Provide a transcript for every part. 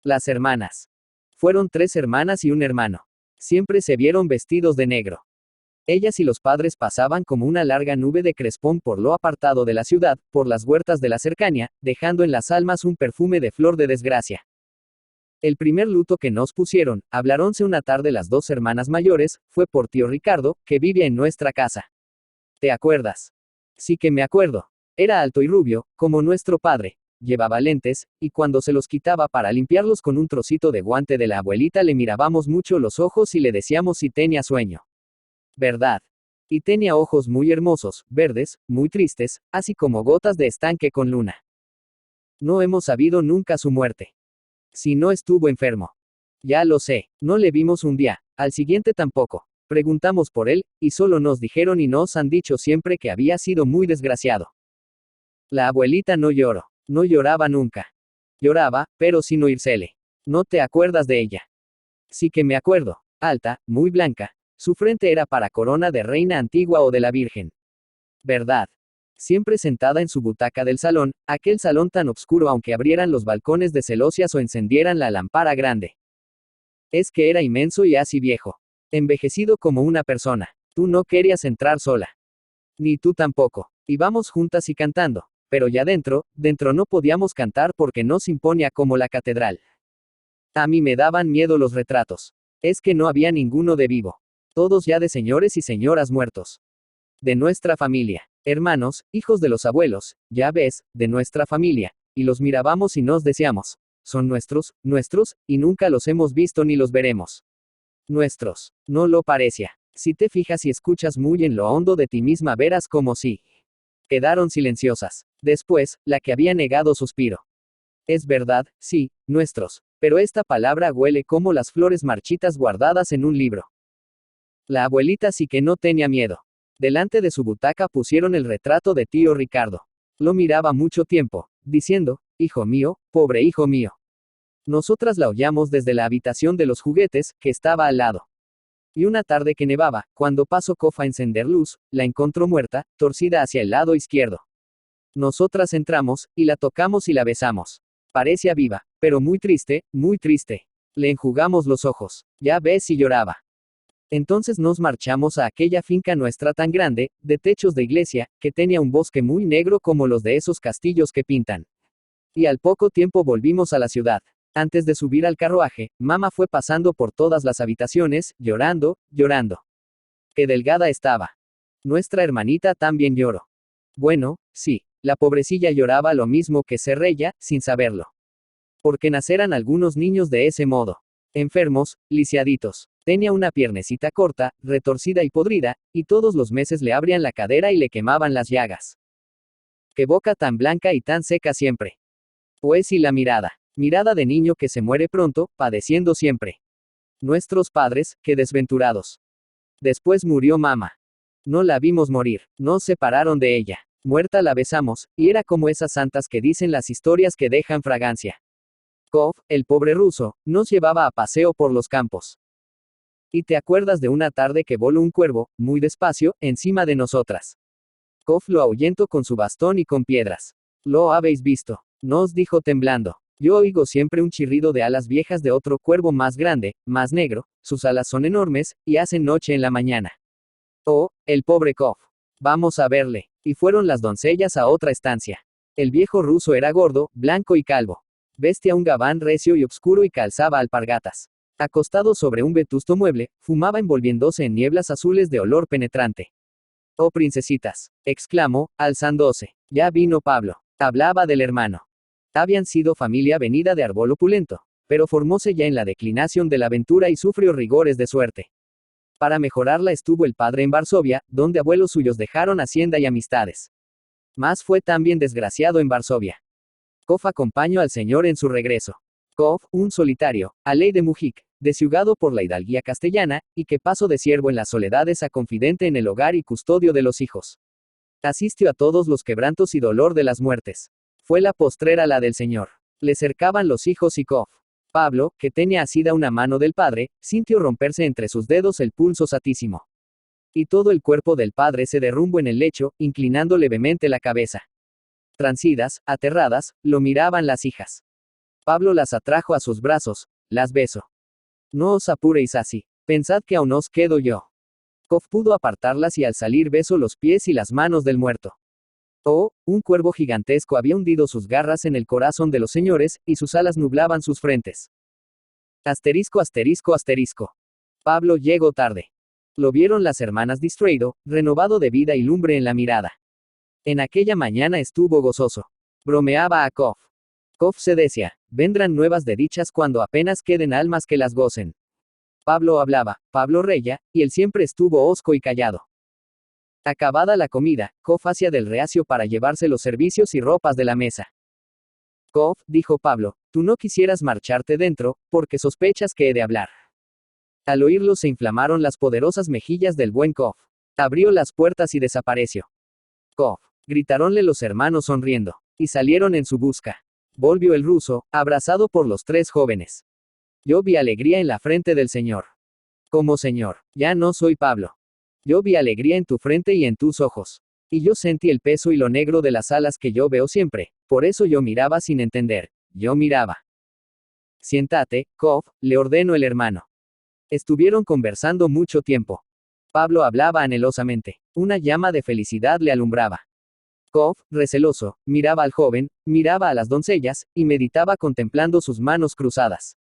Las hermanas. Fueron 3 hermanas y un hermano. Siempre se vieron vestidos de negro. Ellas y los padres pasaban como una larga nube de crespón por lo apartado de la ciudad, por las huertas de la cercanía, dejando en las almas un perfume de flor de desgracia. El primer luto que nos pusieron, hablaronse una tarde las 2 hermanas mayores, fue por tío Ricardo, que vive en nuestra casa. ¿Te acuerdas? Sí que me acuerdo. Era alto y rubio, como nuestro padre. Llevaba lentes, y cuando se los quitaba para limpiarlos con un trocito de guante de la abuelita le mirábamos mucho los ojos y le decíamos si tenía sueño. ¿Verdad? Y tenía ojos muy hermosos, verdes, muy tristes, así como gotas de estanque con luna. No hemos sabido nunca su muerte. Si no estuvo enfermo. Ya lo sé, no le vimos un día, al siguiente tampoco. Preguntamos por él, y solo nos dijeron y nos han dicho siempre que había sido muy desgraciado. La abuelita no lloró. No lloraba nunca. Lloraba, pero sin oírsele. ¿No te acuerdas de ella? Sí que me acuerdo. Alta, muy blanca. Su frente era para corona de reina antigua o de la Virgen. ¿Verdad? Siempre sentada en su butaca del salón, aquel salón tan oscuro aunque abrieran los balcones de celosías o encendieran la lámpara grande. Es que era inmenso y así viejo. Envejecido como una persona. Tú no querías entrar sola. Ni tú tampoco. Íbamos juntas y cantando. Pero ya dentro no podíamos cantar porque nos imponía como la catedral. A mí me daban miedo los retratos. Es que no había ninguno de vivo. Todos ya de señores y señoras muertos. De nuestra familia. Hermanos, hijos de los abuelos, ya ves, de nuestra familia. Y los mirábamos y nos decíamos. Son nuestros, y nunca los hemos visto ni los veremos. Nuestros. No lo parecía. Si te fijas y escuchas muy en lo hondo de ti misma verás como sí. Quedaron silenciosas. Después, la que había negado suspiro. Es verdad, sí, nuestros. Pero esta palabra huele como las flores marchitas guardadas en un libro. La abuelita sí que no tenía miedo. Delante de su butaca pusieron el retrato de tío Ricardo. Lo miraba mucho tiempo, diciendo, hijo mío, pobre hijo mío. Nosotras la oíamos desde la habitación de los juguetes, que estaba al lado. Y una tarde que nevaba, cuando pasó Cofa a encender luz, la encontró muerta, torcida hacia el lado izquierdo. Nosotras entramos, y la tocamos y la besamos. Parecía viva, pero muy triste, muy triste. Le enjugamos los ojos. Ya ves si lloraba. Entonces nos marchamos a aquella finca nuestra tan grande, de techos de iglesia, que tenía un bosque muy negro como los de esos castillos que pintan. Y al poco tiempo volvimos a la ciudad. Antes de subir al carruaje, mamá fue pasando por todas las habitaciones, llorando, llorando. Qué delgada estaba. Nuestra hermanita también lloró. Bueno, sí, la pobrecilla lloraba lo mismo que Serrella, sin saberlo. Porque naceran algunos niños de ese modo. Enfermos, lisiaditos. Tenía una piernecita corta, retorcida y podrida, y todos los meses le abrían la cadera y le quemaban las llagas. Qué boca tan blanca y tan seca siempre. Pues y la mirada. Mirada de niño que se muere pronto, padeciendo siempre. Nuestros padres, qué desventurados. Después murió mamá. No la vimos morir, nos separaron de ella. Muerta la besamos, y era como esas santas que dicen las historias que dejan fragancia. Kov, el pobre ruso, nos llevaba a paseo por los campos. ¿Y te acuerdas de una tarde que voló un cuervo, muy despacio, encima de nosotras? Kov lo ahuyentó con su bastón y con piedras. ¿Lo habéis visto? Nos dijo temblando. Yo oigo siempre un chirrido de alas viejas de otro cuervo más grande, más negro, sus alas son enormes, y hacen noche en la mañana. Oh, el pobre Kov. Vamos a verle. Y fueron las doncellas a otra estancia. El viejo ruso era gordo, blanco y calvo. Vestía un gabán recio y oscuro y calzaba alpargatas. Acostado sobre un vetusto mueble, fumaba envolviéndose en nieblas azules de olor penetrante. Oh princesitas, exclamó, alzándose. Ya vino Pablo. Hablaba del hermano. Habían sido familia venida de árbol opulento, pero formóse ya en la declinación de la aventura y sufrió rigores de suerte. Para mejorarla estuvo el padre en Varsovia, donde abuelos suyos dejaron hacienda y amistades. Mas fue también desgraciado en Varsovia. Kov acompañó al señor en su regreso. Kov, un solitario, a ley de Mujik, desciugado por la hidalguía castellana, y que pasó de siervo en las soledades a confidente en el hogar y custodio de los hijos. Asistió a todos los quebrantos y dolor de las muertes. Fue la postrera la del Señor. Le cercaban los hijos y Kov. Pablo, que tenía asida una mano del padre, sintió romperse entre sus dedos el pulso satísimo. Y todo el cuerpo del padre se derrumbó en el lecho, inclinando levemente la cabeza. Transidas, aterradas, lo miraban las hijas. Pablo las atrajo a sus brazos, las besó. No os apuréis así. Pensad que aún os quedo yo. Kof pudo apartarlas y al salir besó los pies y las manos del muerto. Oh, un cuervo gigantesco había hundido sus garras en el corazón de los señores, y sus alas nublaban sus frentes. Asterisco asterisco asterisco. Pablo llegó tarde. Lo vieron las hermanas distraído, renovado de vida y lumbre en la mirada. En aquella mañana estuvo gozoso. Bromeaba a Kof. Kof se decía, vendrán nuevas desdichas cuando apenas queden almas que las gocen. Pablo hablaba, Pablo reía, y él siempre estuvo hosco y callado. Acabada la comida, Kof hacía del reacio para llevarse los servicios y ropas de la mesa. Kof, dijo Pablo, tú no quisieras marcharte dentro, porque sospechas que he de hablar. Al oírlo se inflamaron las poderosas mejillas del buen Kof. Abrió las puertas y desapareció. Kof, gritaronle los hermanos sonriendo, y salieron en su busca. Volvió el ruso, abrazado por los tres jóvenes. Yo vi alegría en la frente del Señor. Como Señor, ya no soy Pablo. Yo vi alegría en tu frente y en tus ojos. Y yo sentí el peso y lo negro de las alas que yo veo siempre, por eso yo miraba sin entender, yo miraba. Siéntate, Kof, le ordenó el hermano. Estuvieron conversando mucho tiempo. Pablo hablaba anhelosamente. Una llama de felicidad le alumbraba. Kof, receloso, miraba al joven, miraba a las doncellas, y meditaba contemplando sus manos cruzadas.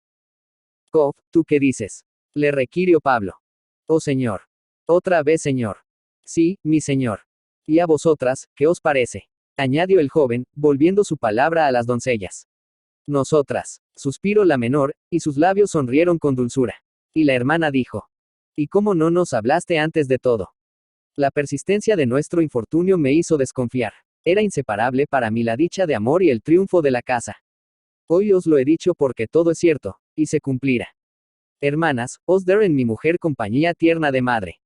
Kof, ¿tú qué dices? Le requirió Pablo. Oh Señor. Otra vez Señor. Sí, mi Señor. Y a vosotras, ¿qué os parece? Añadió el joven, volviendo su palabra a las doncellas. Nosotras. Suspiró la menor, y sus labios sonrieron con dulzura. Y la hermana dijo. ¿Y cómo no nos hablaste antes de todo? La persistencia de nuestro infortunio me hizo desconfiar. Era inseparable para mí la dicha de amor y el triunfo de la casa. Hoy os lo he dicho porque todo es cierto, y se cumplirá. Hermanas, os daré en mi mujer compañía tierna de madre.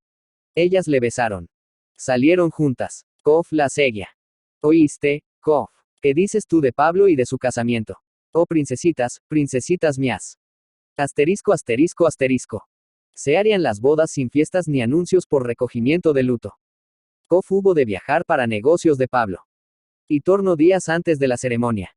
Ellas le besaron. Salieron juntas. Kof la seguía. ¿Oíste, Kof? ¿Qué dices tú de Pablo y de su casamiento? Oh princesitas, princesitas mías. Asterisco asterisco asterisco. Se harían las bodas sin fiestas ni anuncios por recogimiento de luto. Kof hubo de viajar para negocios de Pablo. Y tornó días antes de la ceremonia.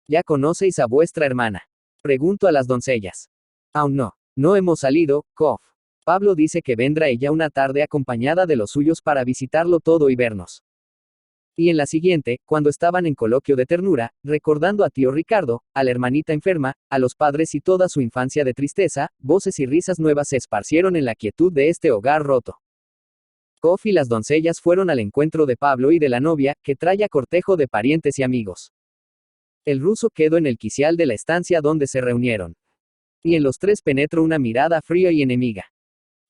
¿Ya conocéis a vuestra hermana? Pregunto a las doncellas. Aún no. No hemos salido, Kof. Pablo dice que vendrá ella una tarde acompañada de los suyos para visitarlo todo y vernos. Y en la siguiente, cuando estaban en coloquio de ternura, recordando a tío Ricardo, a la hermanita enferma, a los padres y toda su infancia de tristeza, voces y risas nuevas se esparcieron en la quietud de este hogar roto. Kof y las doncellas fueron al encuentro de Pablo y de la novia, que traía cortejo de parientes y amigos. El ruso quedó en el quicial de la estancia donde se reunieron. Y en los tres penetró una mirada fría y enemiga.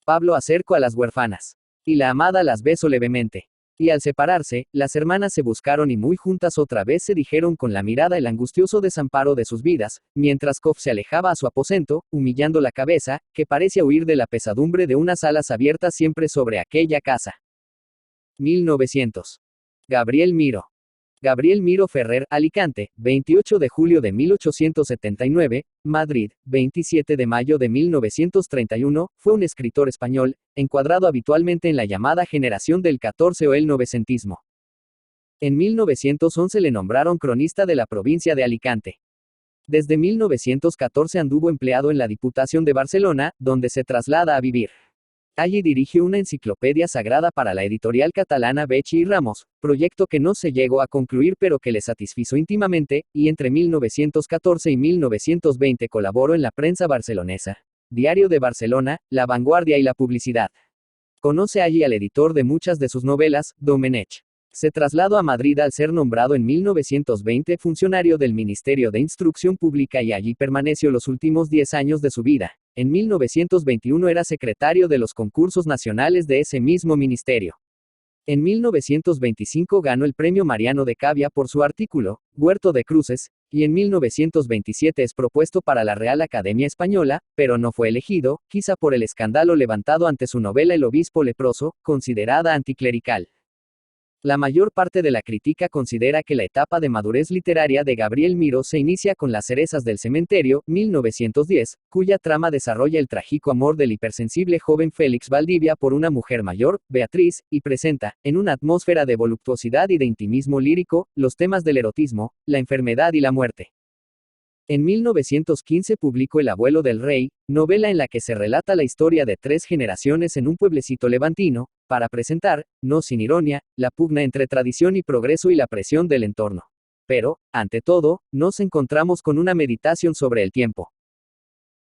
Pablo acercó a las huérfanas. Y la amada las besó levemente. Y al separarse, las hermanas se buscaron y muy juntas otra vez se dijeron con la mirada el angustioso desamparo de sus vidas, mientras Kof se alejaba a su aposento, humillando la cabeza, que parecía huir de la pesadumbre de unas alas abiertas siempre sobre aquella casa. 1900. Gabriel Miró. Gabriel Miró Ferrer, Alicante, 28 de julio de 1879, Madrid, 27 de mayo de 1931, fue un escritor español, encuadrado habitualmente en la llamada generación del 14 o el novecentismo. En 1911 le nombraron cronista de la provincia de Alicante. Desde 1914 anduvo empleado en la Diputación de Barcelona, donde se traslada a vivir. Allí dirigió una enciclopedia sagrada para la editorial catalana Bechy y Ramos, proyecto que no se llegó a concluir pero que le satisfizo íntimamente, y entre 1914 y 1920 colaboró en la prensa barcelonesa, Diario de Barcelona, La Vanguardia y La Publicidad. Conoce allí al editor de muchas de sus novelas, Domenech. Se trasladó a Madrid al ser nombrado en 1920 funcionario del Ministerio de Instrucción Pública y allí permaneció los últimos 10 años de su vida. En 1921 era secretario de los concursos nacionales de ese mismo ministerio. En 1925 ganó el premio Mariano de Cavia por su artículo, Huerto de Cruces, y en 1927 es propuesto para la Real Academia Española, pero no fue elegido, quizá por el escándalo levantado ante su novela El obispo leproso, considerada anticlerical. La mayor parte de la crítica considera que la etapa de madurez literaria de Gabriel Miró se inicia con Las cerezas del cementerio, 1910, cuya trama desarrolla el trágico amor del hipersensible joven Félix Valdivia por una mujer mayor, Beatriz, y presenta, en una atmósfera de voluptuosidad y de intimismo lírico, los temas del erotismo, la enfermedad y la muerte. En 1915 publicó El abuelo del rey, novela en la que se relata la historia de 3 generaciones en un pueblecito levantino, para presentar, no sin ironía, la pugna entre tradición y progreso y la presión del entorno. Pero, ante todo, nos encontramos con una meditación sobre el tiempo.